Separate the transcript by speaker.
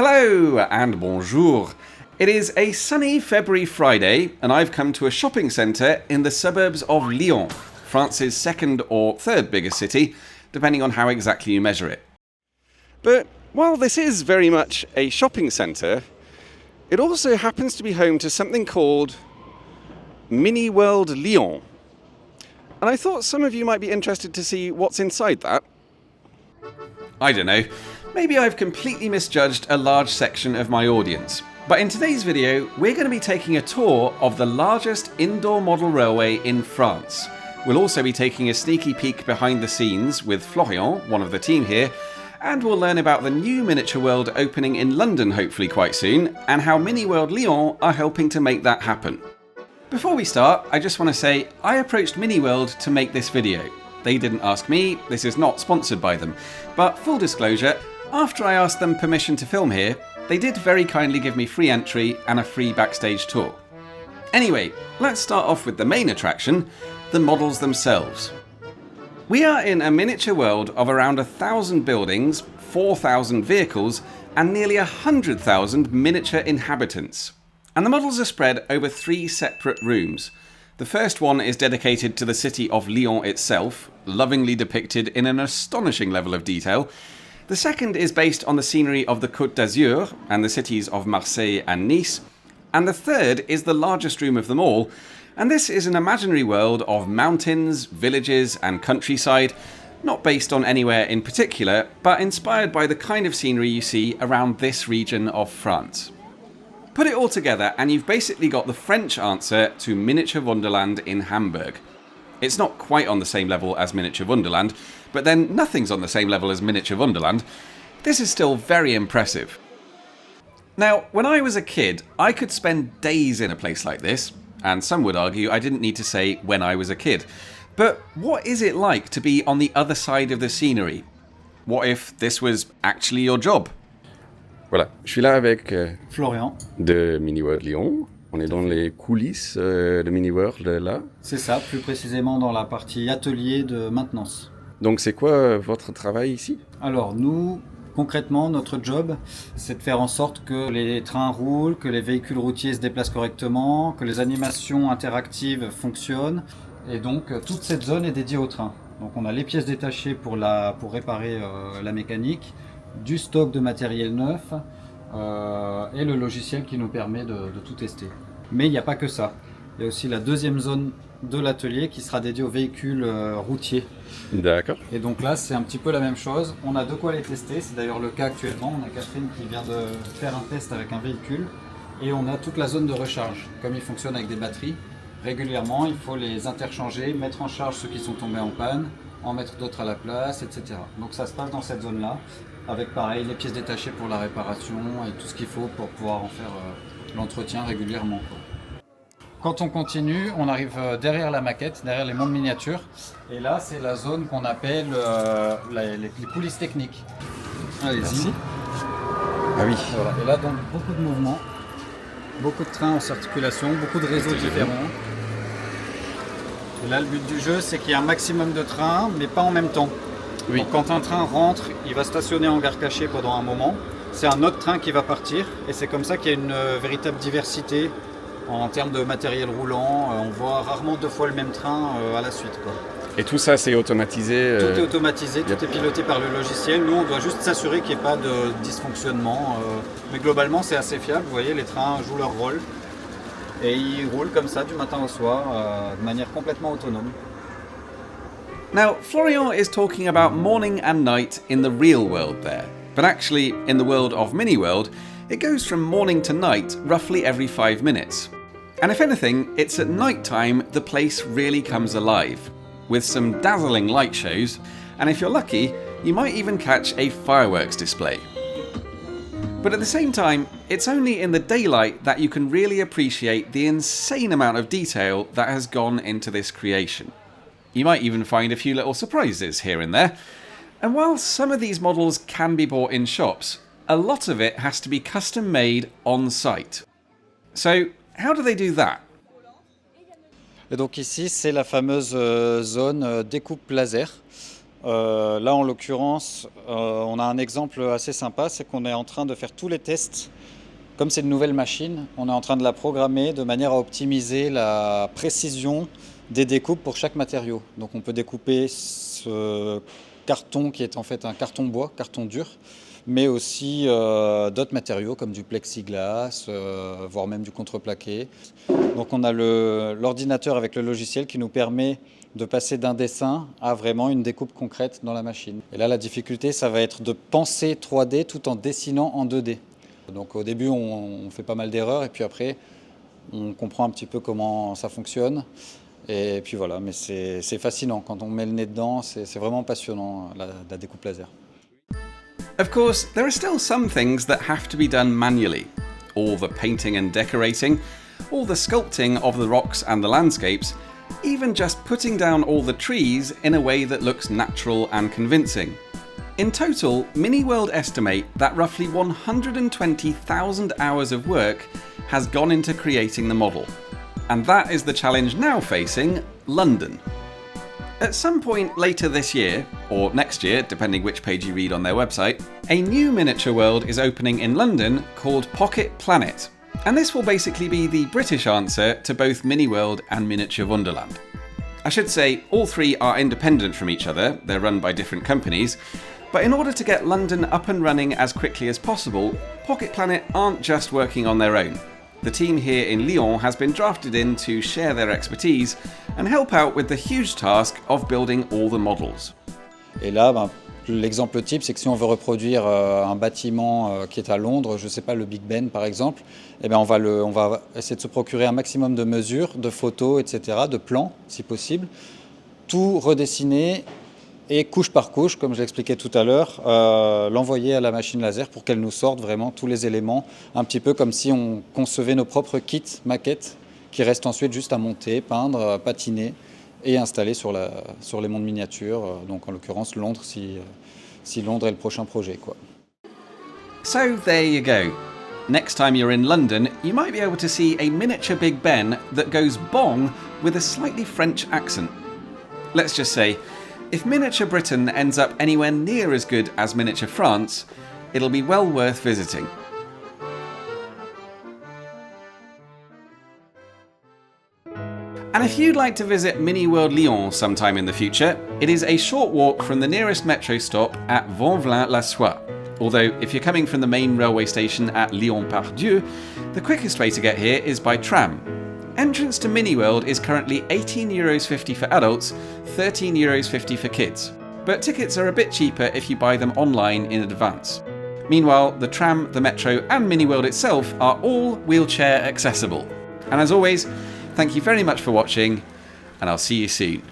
Speaker 1: Hello and bonjour. It is a sunny February Friday and I've come to a shopping centre in the suburbs of Lyon, France's second or third biggest city, depending on how exactly you measure it. But while this is very much a shopping centre, it also happens to be home to something called Mini World Lyon. And I thought some of you might be interested to see what's inside that. I don't know, maybe I've completely misjudged a large section of my audience. But in today's video, we're going to be taking a tour of the largest indoor model railway in France. We'll also be taking a sneaky peek behind the scenes with Florian, one of the team here, and we'll learn about the new Miniature World opening in London hopefully quite soon, and how Mini World Lyon are helping to make that happen. Before we start, I just want to say I approached Mini World to make this video. They didn't ask me, this is not sponsored by them. But full disclosure, after I asked them permission to film here, they did very kindly give me free entry and a free backstage tour. Anyway, let's start off with the main attraction, the models themselves. We are in a miniature world of around 1,000 buildings, 4,000 vehicles, and nearly 100,000 miniature inhabitants. And the models are spread over 3 separate rooms. The first one is dedicated to the city of Lyon itself, lovingly depicted in an astonishing level of detail. The second is based on the scenery of the Côte d'Azur and the cities of Marseille and Nice. And the third is the largest room of them all, and this is an imaginary world of mountains, villages and countryside, not based on anywhere in particular, but inspired by the kind of scenery you see around this region of France. Put it all together and you've basically got the French answer to Miniature Wonderland in Hamburg. It's not quite on the same level as Miniature Wonderland, but then nothing's on the same level as Miniature Wonderland. This is still very impressive. Now, when I was a kid, I could spend days in a place like this, and some would argue I didn't need to say when I was a kid. But what is it like to be on the other side of the scenery? What if this was actually your job?
Speaker 2: Voilà, je suis là avec
Speaker 3: Florian.
Speaker 2: de Mini World Lyon. On est dans les coulisses de Mini World là.
Speaker 3: C'est ça, plus précisément dans la partie atelier de maintenance.
Speaker 2: Donc c'est quoi votre travail ici?
Speaker 3: Alors nous, concrètement, notre job, c'est de faire en sorte que les trains roulent, que les véhicules routiers se déplacent correctement, que les animations interactives fonctionnent. Et donc toute cette zone est dédiée au train. Donc on a les pièces détachées pour réparer la mécanique, du stock de matériel neuf et le logiciel qui nous permet de tout tester. Mais il n'y a pas que ça. Il y a aussi la deuxième zone de l'atelier qui sera dédiée aux véhicules routiers.
Speaker 2: D'accord.
Speaker 3: Et donc là, c'est un petit peu la même chose. On a de quoi les tester. C'est d'ailleurs le cas actuellement. On a Catherine qui vient de faire un test avec un véhicule. Et on a toute la zone de recharge. Comme il fonctionne avec des batteries, régulièrement, il faut les interchanger, mettre en charge ceux qui sont tombés en panne, en mettre d'autres à la place, etc. Donc ça se passe dans cette zone-là, avec pareil les pièces détachées pour la réparation et tout ce qu'il faut pour pouvoir en faire l'entretien régulièrement, quoi. Quand on continue, on arrive derrière la maquette, derrière les mondes miniatures, et là c'est la zone qu'on appelle les coulisses techniques. Allez-y.
Speaker 2: Ah oui.
Speaker 3: Voilà. Et là donc beaucoup de mouvements, beaucoup de trains en circulation, beaucoup de réseaux différents. Et là le but du jeu c'est qu'il y ait un maximum de trains, mais pas en même temps. Oui. Donc, quand un train rentre, il va stationner en gare cachée pendant un moment. C'est un autre train qui va partir et c'est comme ça qu'il y a une véritable diversité en termes de matériel roulant. On voit rarement 2 fois le même train à la suite, quoi.
Speaker 2: Et tout ça c'est automatisé
Speaker 3: Tout est automatisé, tout est piloté par le logiciel. Nous on doit juste s'assurer qu'il n'y ait pas de dysfonctionnement. Mais globalement c'est assez fiable. Vous voyez, les trains jouent leur rôle et ils roulent comme ça du matin au soir de manière complètement autonome.
Speaker 1: Now, Florian is talking about morning and night in the real world there. But actually, in the world of Mini World, it goes from morning to night roughly every 5 minutes. And if anything, it's at night time the place really comes alive, with some dazzling light shows, and if you're lucky, you might even catch a fireworks display. But at the same time, it's only in the daylight that you can really appreciate the insane amount of detail that has gone into this creation. You might even find a few little surprises here and there. And while some of these models can be bought in shops, a lot of it has to be custom made on site. So, how do they do that?
Speaker 3: Et donc ici, c'est la fameuse zone découpe laser. Là, en l'occurrence, on a un exemple assez sympa, c'est qu'on est en train de faire tous les tests. Comme c'est une nouvelle machine, on est en train de la programmer de manière à optimiser la précision des découpes pour chaque matériau. Donc on peut découper ce carton qui est en fait un carton bois, carton dur, mais aussi d'autres matériaux comme du plexiglas, voire même du contreplaqué. Donc on a l'ordinateur avec le logiciel qui nous permet de passer d'un dessin à vraiment une découpe concrète dans la machine. Et là, la difficulté, ça va être de penser 3D tout en dessinant en 2D. Donc au début, on fait pas mal d'erreurs et puis après, on comprend un petit peu comment ça fonctionne. Et puis voilà, mais c'est fascinant. Quand on met le nez dedans, c'est vraiment passionnant, la découpe laser.
Speaker 1: Of course, there are still some things that have to be done manually. All the painting and decorating, all the sculpting of the rocks and the landscapes, even just putting down all the trees in a way that looks natural and convincing. In total, Miniworld estimate that roughly 120,000 hours of work has gone into creating the model. And that is the challenge now facing London. At some point later this year, or next year, depending which page you read on their website, a new miniature world is opening in London called Pocket Planet. And this will basically be the British answer to both Miniworld and Miniature Wonderland. I should say, all three are independent from each other, they're run by different companies, but in order to get London up and running as quickly as possible, Pocket Planet aren't just working on their own. The team here in Lyon has been drafted in to share their expertise and help out with the huge task of building all the models.
Speaker 3: Et là, l'exemple type, c'est que si on veut reproduire un bâtiment qui est à Londres, je ne sais pas, le Big Ben par exemple, eh bien on va essayer de se procurer un maximum de mesures, de photos, etc., de plans si possible, tout redessiner et couche par couche, comme je l'expliquais tout à l'heure, l'envoyer à la machine laser pour qu'elle nous sorte vraiment tous les éléments, un petit peu comme si on concevait nos propres kits, maquettes, qui restent ensuite juste à monter, peindre, patiner et installer sur les mondes miniatures, donc en l'occurrence Londres, si Londres est le prochain projet, quoi.
Speaker 1: So there you go. Next time you're in London, you might be able to see a miniature Big Ben that goes bong with a slightly French accent. Let's just say, if miniature Britain ends up anywhere near as good as miniature France, it'll be well worth visiting. And if you'd like to visit Mini World Lyon sometime in the future, it is a short walk from the nearest metro stop at Vanvelin-la-Soie. Although, if you're coming from the main railway station at Lyon-Pardieu, the quickest way to get here is by tram. Entrance to Mini World is currently €18.50 for adults, €13.50 for kids. But tickets are a bit cheaper if you buy them online in advance. Meanwhile, the tram, the metro and Mini World itself are all wheelchair accessible. And as always, thank you very much for watching, and I'll see you soon.